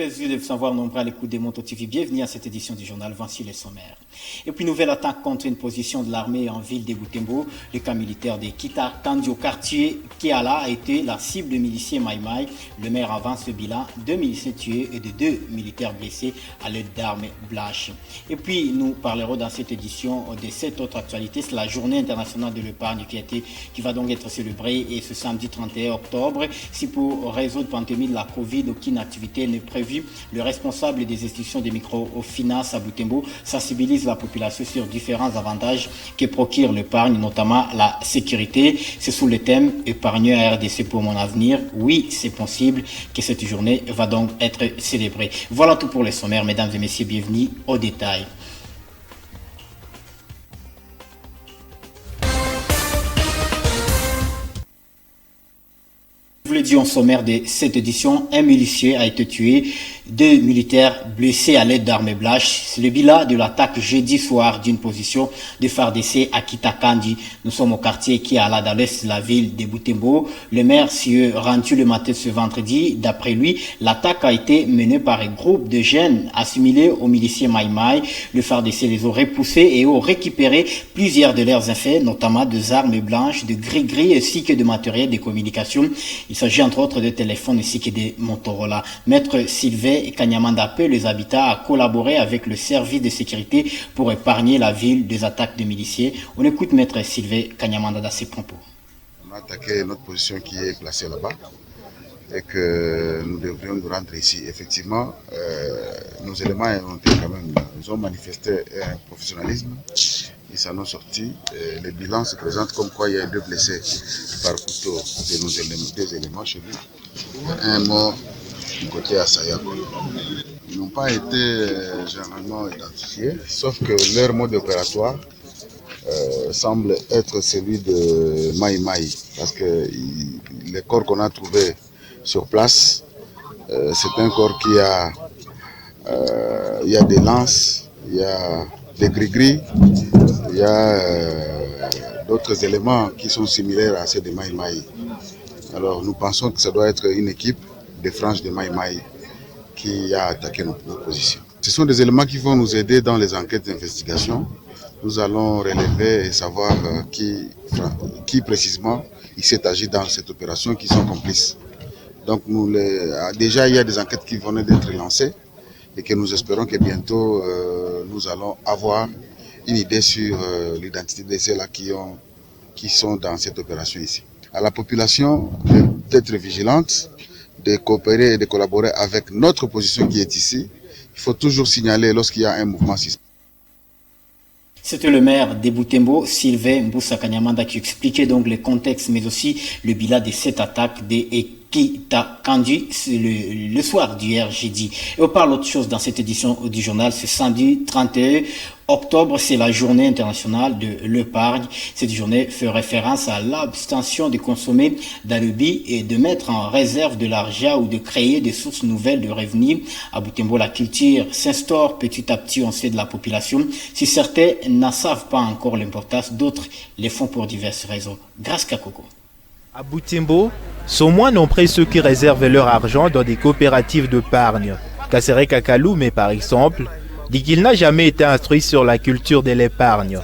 plaisir de vous avoir nombreux à l'écoute de Moto TV. Bienvenue à cette édition du journal. Voici les sommaires. Et puis, nouvelle attaque contre une position de l'armée en ville de Butembo. Le camp militaire de Kita Kandi au quartier Kiala a été la cible de miliciens Maïmaï. Le maire avance le bilan, 2 miliciens tués et de 2 militaires blessés à l'aide d'armes blanches. Et puis, nous parlerons dans cette édition de cette autre actualité. C'est la journée internationale de l'épargne qui va donc être célébrée et ce samedi 31 octobre. Si pour résoudre la pandémie de la Covid, aucune activité n'est prévue, le responsable des institutions de microfinance à Butembo sensibilise la population sur différents avantages que procure l'épargne, notamment la sécurité. C'est sous le thème « Épargneur à RDC pour mon avenir ». Oui, c'est possible que cette journée va donc être célébrée. Voilà tout pour les sommaires, mesdames et messieurs, bienvenue au détail. Je vous l'ai dit en sommaire de cette édition, un milicieux a été tué, 2 militaires blessés à l'aide d'armes blanches. C'est le bilan de l'attaque jeudi soir d'une position de FARDC à Kitakandi. Nous sommes au quartier Kiala dans l'est de la ville de Butembo. Le maire s'y est rendu le matin ce vendredi. D'après lui, l'attaque a été menée par un groupe de jeunes assimilés aux miliciens Maïmaï. Le FARDC les a repoussés et ont récupéré plusieurs de leurs effets, notamment des armes blanches, de gris-gris ainsi que de matériel de communication. Il s'agit entre autres de téléphones ainsi que de Motorola. Maître Sylvain Kanyamanda appelle les habitants à collaborer avec le service de sécurité pour épargner la ville des attaques de miliciens. On écoute Maître Sylvain Kanyamanda dans ses propos. On a attaqué notre position qui est placée là-bas et que nous devrions nous rendre ici. Effectivement, nos éléments ont été quand même, nous ont manifesté un professionnalisme. Ils s'en ont sortis. Le bilan se présente comme quoi il y a 2 blessés par couteau de nos 2 éléments chez nous. Un mort du côté assaillant. Ils n'ont pas été généralement identifiés, sauf que leur mode opératoire semble être celui de Maïmaï, parce que les corps qu'on a trouvés sur place, c'est un corps qui a, il y a des lances, il y a des gris-gris, il y a d'autres éléments qui sont similaires à ceux de Maïmaï. Alors nous pensons que ça doit être une équipe des franges de Maïmaï qui a attaqué nos positions. Ce sont des éléments qui vont nous aider dans les enquêtes d'investigation. Nous allons relever et savoir qui précisément il s'est agi dans cette opération, qui sont complices. Donc déjà il y a des enquêtes qui vont d'être lancées et que nous espérons que bientôt nous allons avoir une idée sur l'identité de ceux-là qui sont dans cette opération ici. À la population d'être vigilante, de coopérer et de collaborer avec notre position qui est ici. Il faut toujours signaler lorsqu'il y a un mouvement suspect. C'était le maire de Butembo, Sylvain Mboussa Kanyamanda, qui expliquait donc le contexte, mais aussi le bilan de cette attaque de Kitakandi le soir d'hier jeudi. Et on parle autre chose dans cette édition du journal. Ce samedi 31 octobre, c'est la journée internationale de l'épargne. Cette journée fait référence à l'abstention de consommer dans le but et de mettre en réserve de l'argent ou de créer des sources nouvelles de revenus. À Butembo, la culture s'instaure petit à petit au sein de la population. Si certains n'en savent pas encore l'importance, d'autres les font pour diverses raisons. Grâce Kakoko. À Butembo, sont moins nombreux ceux qui réservent leur argent dans des coopératives d'épargne. Kassere Kakaloume, par exemple, dit qu'il n'a jamais été instruit sur la culture de l'épargne,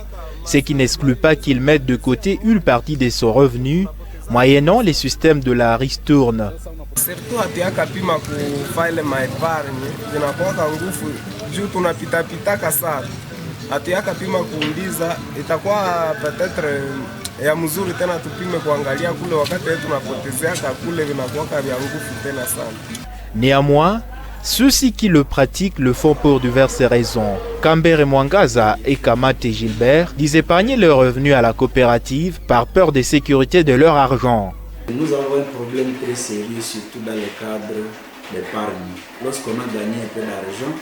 ce qui n'exclut pas qu'il mette de côté une partie de son revenu, moyennant les systèmes de la ristourne. Surtout hatuaka pima kufaile maepargne zinakuwa nguvu juu tunapitapitaka sana. Hatuaka pima kuuliza itakuwa peut-être ya mzuri tena tupime kuangalia kule wakati tunapotezea kule vinakuwa vya nguvu tena sana. Néanmoins, ceux-ci qui le pratiquent le font pour diverses raisons. Camber et Mwangaza et Kamate Gilbert disent épargner leurs revenus à la coopérative par peur de sécurité de leur argent. Nous avons un problème très sérieux, surtout dans le cadre d'épargne. Lorsqu'on a gagné un peu d'argent,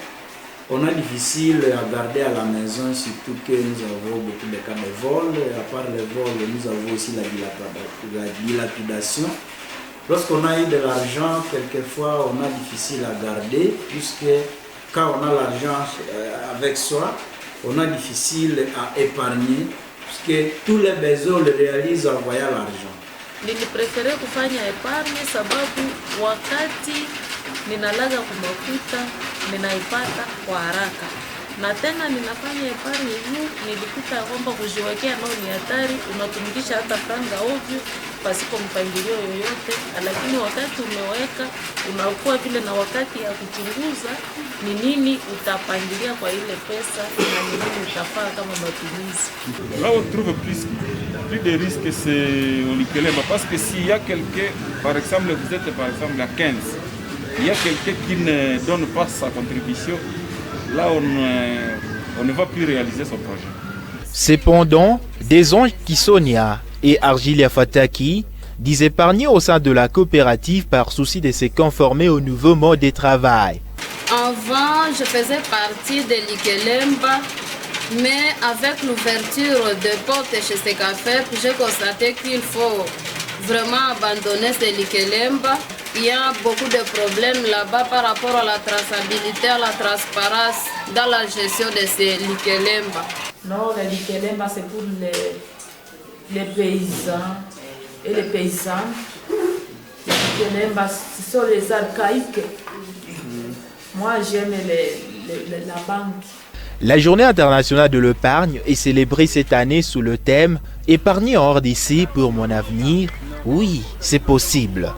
on a difficile à garder à la maison, surtout que nous avons beaucoup de cas de vol. À part les vols, nous avons aussi la dilapidation. Lorsqu'on a eu de l'argent, quelquefois on a difficile à garder, puisque quand on a l'argent avec soi, on a difficile à épargner, puisque tous les besoins on les réalise en voyant l'argent. Niliprefere kufanya epargne sababu wakati ninalaga kumakuta, ninaipata kwa haraka. Na tena ninafanya epargne juu nilikuta kwamba kujiwekea nao ni hatari, unatumikisha hata franga ovyo pasipo mpangilio yoyote, lakini wakati umeweka unakuwa vile na wakati ya kuchunguza ni nini utapangilia kwa ile pesa na ni nini utafaa kama matumizi. Là on trouve plus de risques c'est au Likelema parce que s'il y a quelqu'un, par exemple vous êtes par exemple à 15, il y a quelqu'un qui ne donne pas sa contribution, là on ne va plus réaliser son projet. Cependant, des anges qui Sonia et Argilia Fataki disent épargner au sein de la coopérative par souci de se conformer au nouveau mode de travail. Avant, je faisais partie de Likelemba, mais avec l'ouverture de portes chez Secafep, j'ai constaté qu'il faut vraiment abandonner ce Likelemba. Il y a beaucoup de problèmes là-bas par rapport à la traçabilité, à la transparence dans la gestion de ces Likelemba. Non, le Likelemba c'est pour les paysans et les paysannes. Les Likelemba ce sont les archaïques. Moi j'aime la banque. La journée internationale de l'épargne est célébrée cette année sous le thème « Épargner hors d'ici pour mon avenir ». Oui, c'est possible.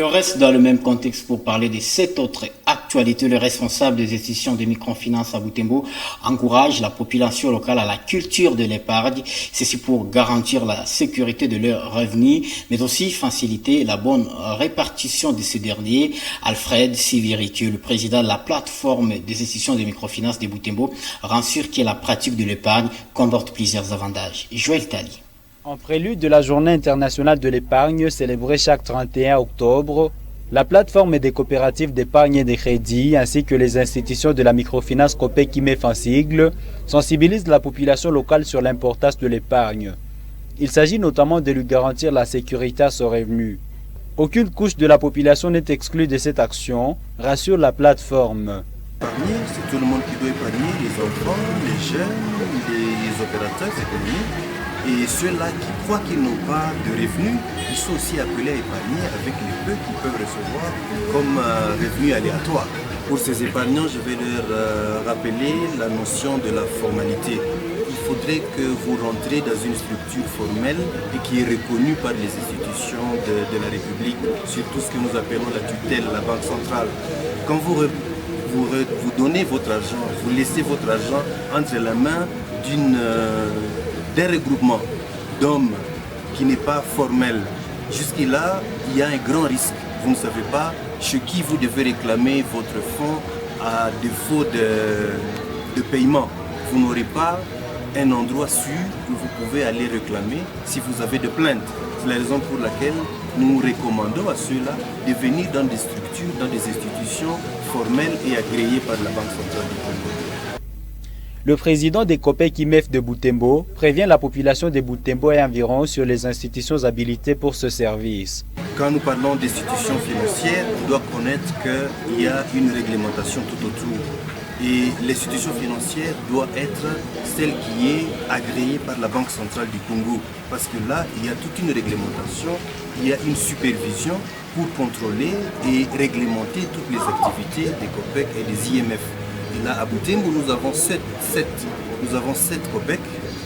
On reste dans le même contexte pour parler de cette autre actualité. Le responsable des institutions de microfinance à Butembo encourage la population locale à la culture de l'épargne. Ceci pour garantir la sécurité de leurs revenus, mais aussi faciliter la bonne répartition de ces derniers. Alfred Siviritieu, le président de la plateforme des institutions de microfinance de Butembo, rend sûr que la pratique de l'épargne comporte plusieurs avantages. Joël Tali. En prélude de la Journée internationale de l'épargne célébrée chaque 31 octobre, la plateforme des coopératives d'épargne et de crédit ainsi que les institutions de la microfinance COPEC-IMEF en sigle sensibilisent la population locale sur l'importance de l'épargne. Il s'agit notamment de lui garantir la sécurité à son revenu. Aucune couche de la population n'est exclue de cette action, rassure la plateforme. Épargner, c'est tout le monde qui doit épargner, les enfants, les jeunes, les opérateurs économiques. Et ceux-là qui croient qu'ils n'ont pas de revenus, ils sont aussi appelés à épargner avec les peu qu'ils peuvent recevoir comme revenus aléatoires. Pour ces épargnants, je vais leur rappeler la notion de la formalité. Il faudrait que vous rentrez dans une structure formelle et qui est reconnue par les institutions de la République, surtout ce que nous appelons la tutelle, la Banque centrale. Quand vous donnez votre argent, vous laissez votre argent entre la main d'un regroupement d'hommes qui n'est pas formel. Jusque-là, il y a un grand risque. Vous ne savez pas chez qui vous devez réclamer votre fonds à défaut de paiement. Vous n'aurez pas un endroit sûr où vous pouvez aller réclamer si vous avez des plaintes. C'est la raison pour laquelle nous recommandons à ceux-là de venir dans des structures, dans des institutions formelles et agréées par la Banque centrale du Congo. Le président des COPEC-IMEF de Butembo prévient la population de Butembo et environ sur les institutions habilitées pour ce service. Quand nous parlons d'institutions financières, on doit connaître qu'il y a une réglementation tout autour. Et l'institution financière doit être celle qui est agréée par la Banque centrale du Congo. Parce que là, il y a toute une réglementation, il y a une supervision pour contrôler et réglementer toutes les activités des COPEC et des IMF. Et là, à Butembo, nous avons sept COPEC,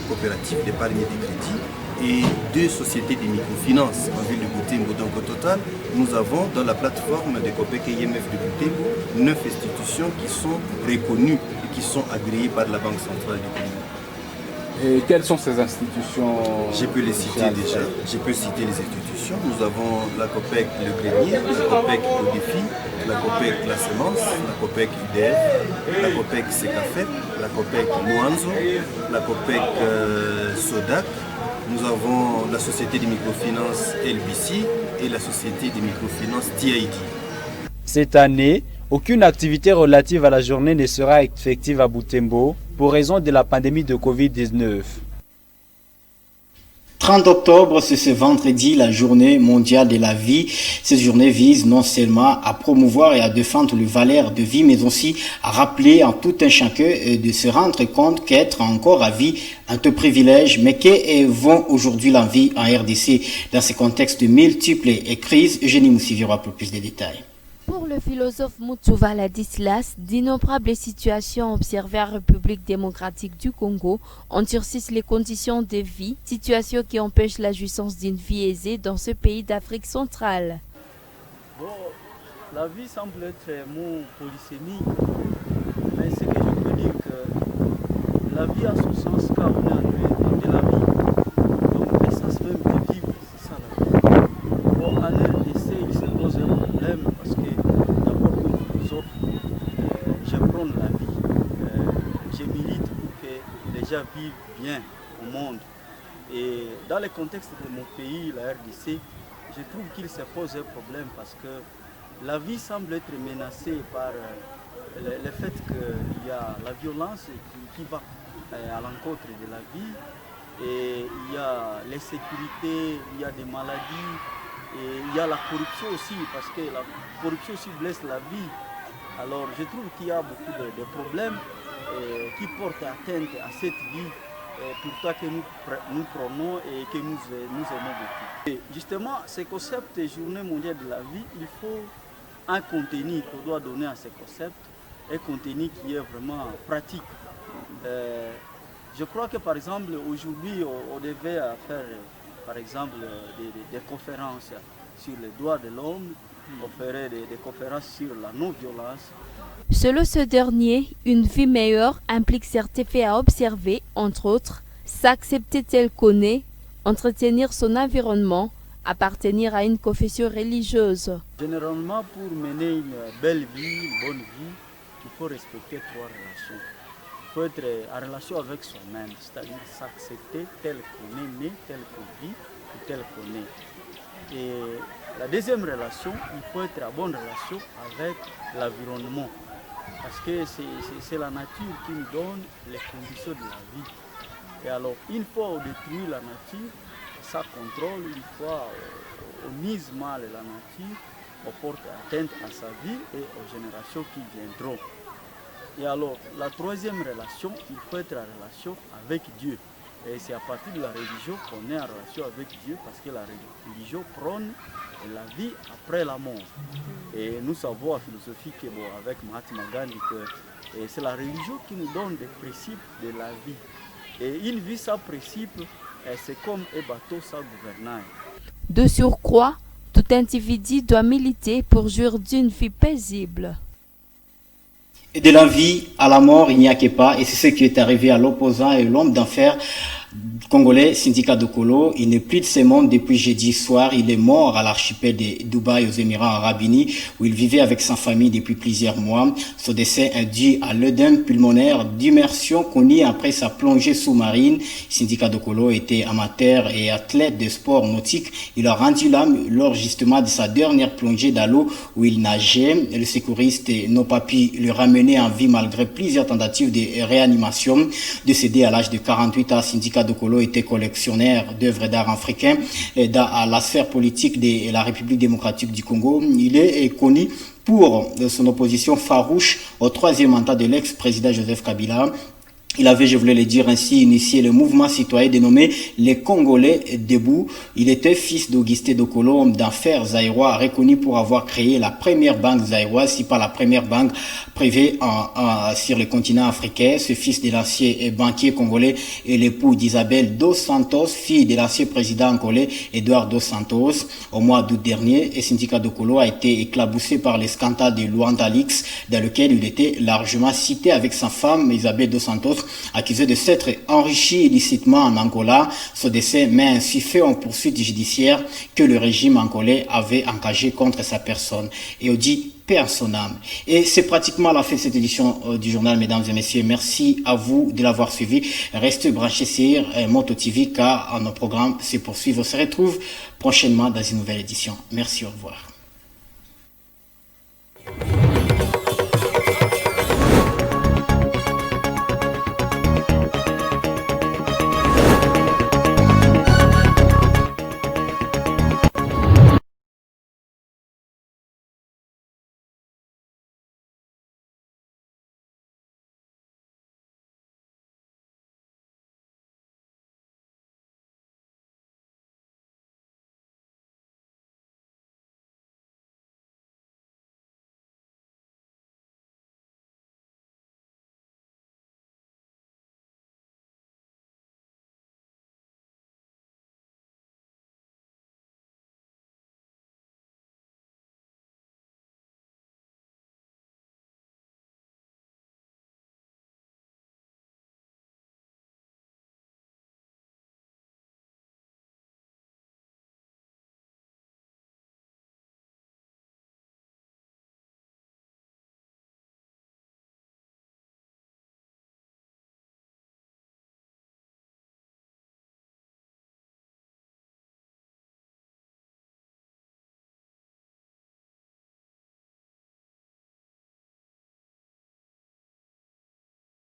coopératives d'épargne et de crédit, et 2 sociétés de microfinance en ville de Butembo. Donc au total, nous avons dans la plateforme des COPEC et IMF de Butembo 9 institutions qui sont reconnues et qui sont agréées par la Banque centrale du Congo. Et quelles sont ces institutions? Je peux les citer déjà. Je peux citer les institutions. Nous avons la COPEC Le Grenier, la COPEC Au Défi, la COPEC La Semence, la COPEC UDF, la COPEC Secafep, la COPEC Mouanzo, la COPEC Sodac. Nous avons la société de microfinance LBC et la société de microfinance TID. Cette année, aucune activité relative à la journée ne sera effective à Butembo pour raison de la pandémie de Covid-19. 30 octobre, c'est ce vendredi, la journée mondiale de la vie. Cette journée vise non seulement à promouvoir et à défendre les valeurs de vie, mais aussi à rappeler en tout un chacun de se rendre compte qu'être encore à vie est un privilège, mais que vont aujourd'hui la vie en RDC dans ce contexte de multiples crises. Eugénie Moussiviro pour plus de détails. Pour le philosophe Mutsuva Ladislas, d'innombrables situations observées en République démocratique du Congo endurcissent les conditions de vie, situations qui empêchent la jouissance d'une vie aisée dans ce pays d'Afrique centrale. Bon, la vie semble être mon polysémique, mais ce que je peux dire que la vie a son sens car on est en de la vie. Donc l'essence même de vivre, c'est ça la vie. Bon, à l'RDC, il se pose un problème parce que d'abord comme philosophe, je prends la vie. Je milite pour que les gens vivent bien au monde. Et dans le contexte de mon pays, la RDC, je trouve qu'il se pose un problème parce que la vie semble être menacée par le fait qu'il y a la violence qui va à l'encontre de la vie. Et il y a l'insécurité, il y a des maladies, et il y a la corruption aussi, parce que la corruption aussi blesse la vie. Alors je trouve qu'il y a beaucoup de problèmes qui portent atteinte à cette vie, pourtant que nous prenons et que nous aimons beaucoup. Et justement, ce concept de Journée mondiale de la vie, il faut un contenu qu'on doit donner à ce concept, un contenu qui est vraiment pratique. Je crois que par exemple aujourd'hui on devait faire par exemple des conférences sur les droits de l'homme, on ferait des conférences sur la non-violence. Selon ce dernier, une vie meilleure implique certains faits à observer, entre autres, s'accepter tel qu'on est, entretenir son environnement, appartenir à une confession religieuse. Généralement, pour mener une belle vie, une bonne vie, il faut respecter 3 relations. Il faut être en relation avec soi-même, c'est-à-dire s'accepter tel qu'on est né, tel qu'on vit ou tel qu'on est. Et la deuxième relation, il faut être en bonne relation avec l'environnement. Parce que c'est la nature qui nous donne les conditions de la vie. Et alors, une fois on détruit la nature, ça contrôle, une fois on mise mal la nature, on porte atteinte à sa vie et aux générations qui viendront. Et alors, la troisième relation, il faut être en relation avec Dieu. Et c'est à partir de la religion qu'on est en relation avec Dieu, parce que la religion prône la vie après la mort. Et nous savons en philosophie que, bon, avec Mahatma Gandhi, que c'est la religion qui nous donne des principes de la vie. Et une vie sans principe, c'est comme un bateau sans gouvernail. De surcroît, tout individu doit militer pour jouir d'une vie paisible. Et de la vie à la mort, il n'y a que pas, et c'est ce qui est arrivé à l'opposant et l'homme d'enfer congolais, Syndicat Dokolo. Il n'est plus de ce monde depuis jeudi soir. Il est mort à l'archipel de Dubaï aux Émirats Arabes Unis, où il vivait avec sa famille depuis plusieurs mois. Son décès est dû à l'œdème pulmonaire d'immersion connu après sa plongée sous-marine. Syndicat Dokolo était amateur et athlète de sport nautique. Il a rendu l'âme lors justement de sa dernière plongée dans l'eau où il nageait. Le secouriste n'a pas pu le ramener en vie malgré plusieurs tentatives de réanimation. Décédé à l'âge de 48 ans, Syndicat Dokolo était collectionneur d'œuvres d'art africains dans la sphère politique de la République démocratique du Congo. Il est connu pour son opposition farouche au 3e mandat de l'ex-président Joseph Kabila. Il avait, je voulais le dire ainsi, initié le mouvement citoyen dénommé les Congolais debout. Il était fils d'Augustin Dokolo, homme d'affaires zaïrois, reconnu pour avoir créé la première banque zaïroise, si pas la première banque privée sur le continent africain. Ce fils de l'ancien banquier congolais est l'époux d'Isabelle Dos Santos, fille de l'ancien président congolais Edouard Dos Santos. Au mois d'août dernier, le Syndicat Dokolo a été éclaboussé par les scandales de Luanda Leaks, dans lequel il était largement cité avec sa femme Isabelle Dos Santos, accusé de s'être enrichi illicitement en Angola. Ce décès met ainsi fait en poursuite judiciaire que le régime angolais avait engagé contre sa personne. Et on dit paix à son âme. Et c'est pratiquement la fin de cette édition du journal, mesdames et messieurs. Merci à vous de l'avoir suivi. Restez branchés sur Moto TV car nos programmes se poursuivent. On se retrouve prochainement dans une nouvelle édition. Merci, au revoir.